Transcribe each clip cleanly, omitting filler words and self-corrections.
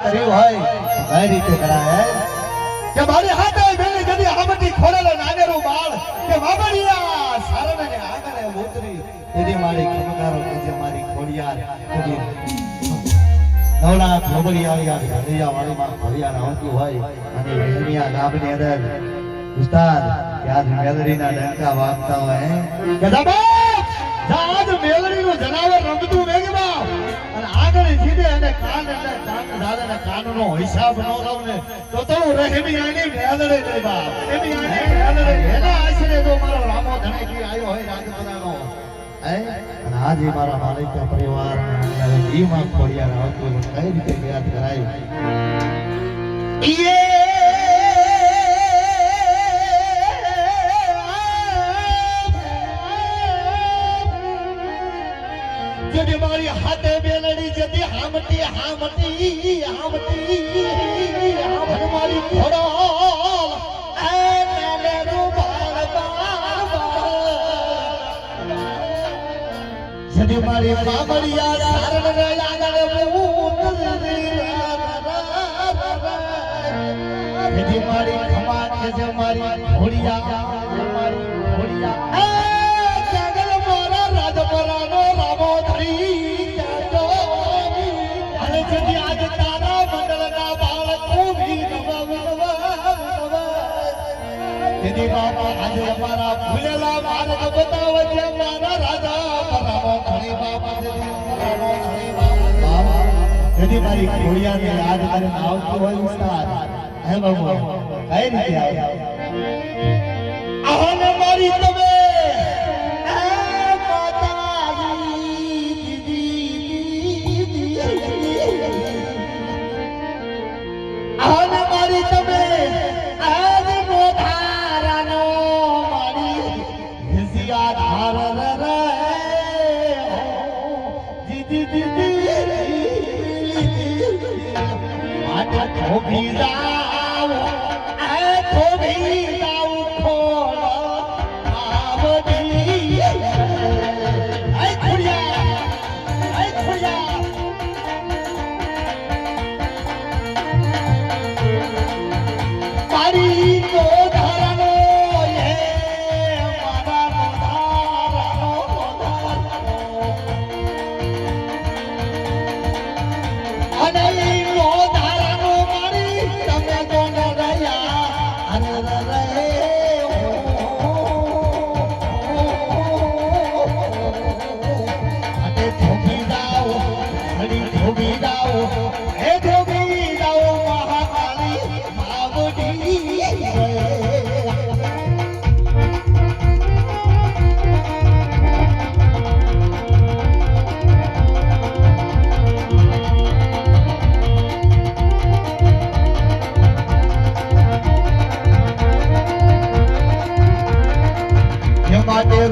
કર્યું હોય કઈ રીતે કરાય કે મારી હાથે બેની જદી આમટી ખોડેલો નાનેરું બાળ કે બાબડિયા સારને આગળ ઉતરી એની મારી ખમકારો કે જે મારી ખોડિયાર કે નવનાથ બાબડિયા હરિયા વાળીમાં હરિયા આવતી હોય અને વેહમિયા ગામની અંદર ઉસ્તાદ યાદ મેલડીના ડંકા વાગતા હોય કે જાજ મેલડીનું જનાવર રમતું વેગમાં અને આગળ સીધે અને કાન એટલે દાદાના કાનનો હિસાબ ન લઉં ને તો હું રહેમિયાની મેલડી નહીં બાપ રહેમિયાની મેલડી એના આશરે જો મારો રામો ધણેકી આવ્યો હોય રાજપરાનો હે અને આજે મારા માલિકના પરિવાર અને જીમાં ખોડિયાર આવતું કઈ રીતે યાદ કરાયું जदी मारी हाथे बेलड़ी जदी हामटी हामटी हामटी हामट मारी घोड़ो ए मेले रूबाल बाबा जदी मारी बाबड़िया सारण रे लागल मूत जदी मारी खमा के जे मारी घोड़िया मारी घोड़िया ए जगल मोरा राजपरानो रामो बाबा आज हमारा भूलेला मार्ग बताव जे मारा राजा परामो खड़ी बाबा यदि मारी खोड़िया ने याद करे आवती હોય ઉસ્તાદ હે બાબુ કઈ રીતે આવે આને મારી તમે એ માતાજી દીદી આને મારી તમે धोबी जाओ ए धोबी जाओ खोलो आवड़ी ए खुड़िया पारी को धरनो ये मारा धरनो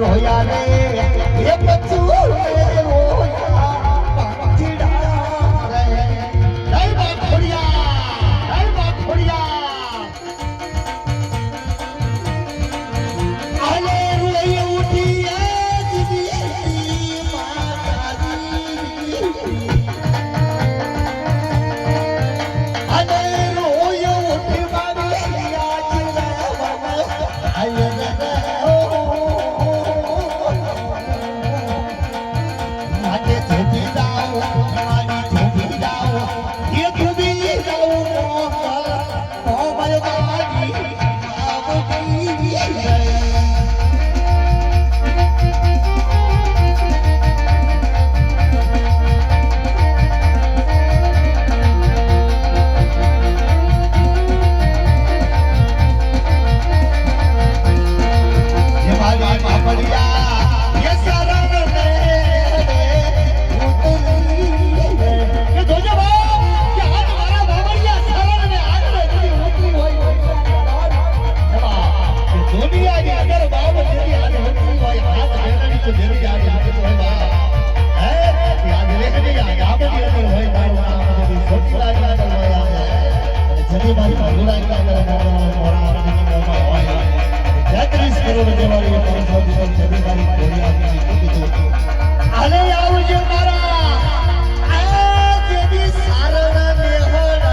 रोया रे ये बच्चू रोया चिड़ा रे जय बा खोड़िया आले रोई उठी है दीदी माताजी आले रोई उठी मारी आज रे आये रे અરે આવજો મારા આ જેવી સારણા ને હોરા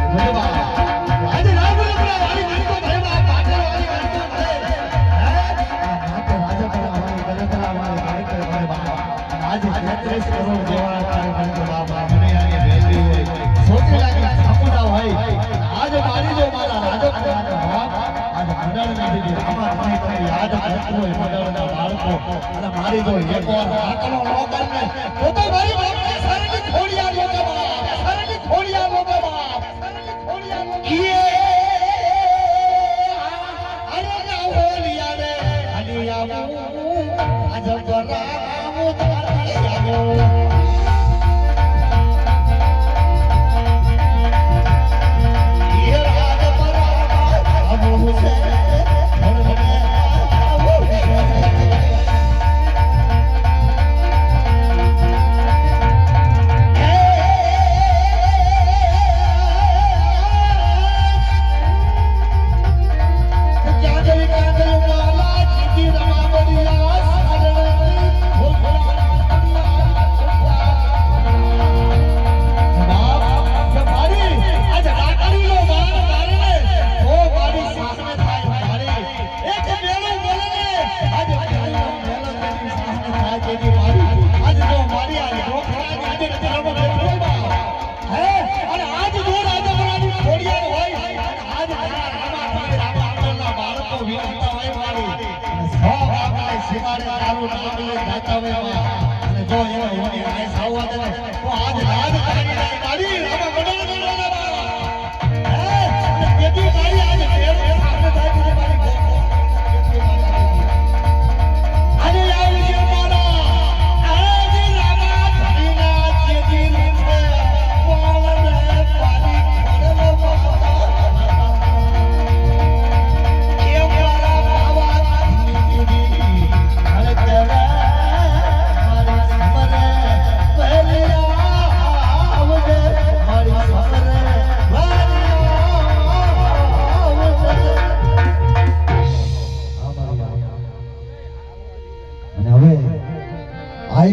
આજે રાજપુરા વાળી ગણતો ભેવા પાટણ વાળી ગણતો ભે માતે રાજપુરા વાળી ગણતરા વાળી ગણતો ભેવા આજે 33 કરોડ જેવા ગણતો બાબા મને આની વેલ્યુ હોય સોચી લાગી સાપુડા હોય આજ મારી જો મારા રાજપુરાનો બાપ આજ મંડળ નથી આમાં મને તમે યાદ કરતો હોય મંડળના બાળકો અને મારી જો એક વાર આકલો નો કરને તો મારી બાપને સરની ખોડિયા લોકે બાપ સરની ખોડિયા લોકે બાપ સરની ખોડિયા લોકે અરે ના હોલિયા રે હલિયા આજ ગરા મુ તારિયા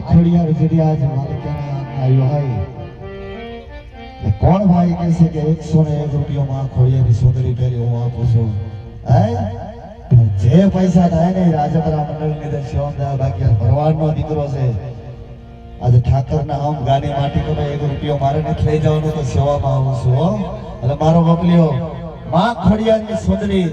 ખોડિયાર જેડી આજ માલિકાને આવ્યો હોય કોણ ભાઈ કહે છે કે 101 રૂપિયામાં ખોડિયાની સુંદરી કરી હું આપું છું જે પૈસા થાય ને રાજપુરા મંડળની અંદર સેવામદાર બાકી ભરવાડનો દીકરો છે આજે ઠાકરના આમ ગાની માટી કરો 1 રૂપિયો મારે નથી લઈ જવાનું તો સેવામાં આવું છું એટલે મારો બબલ્યો માં ખોડિયારની સુંદરી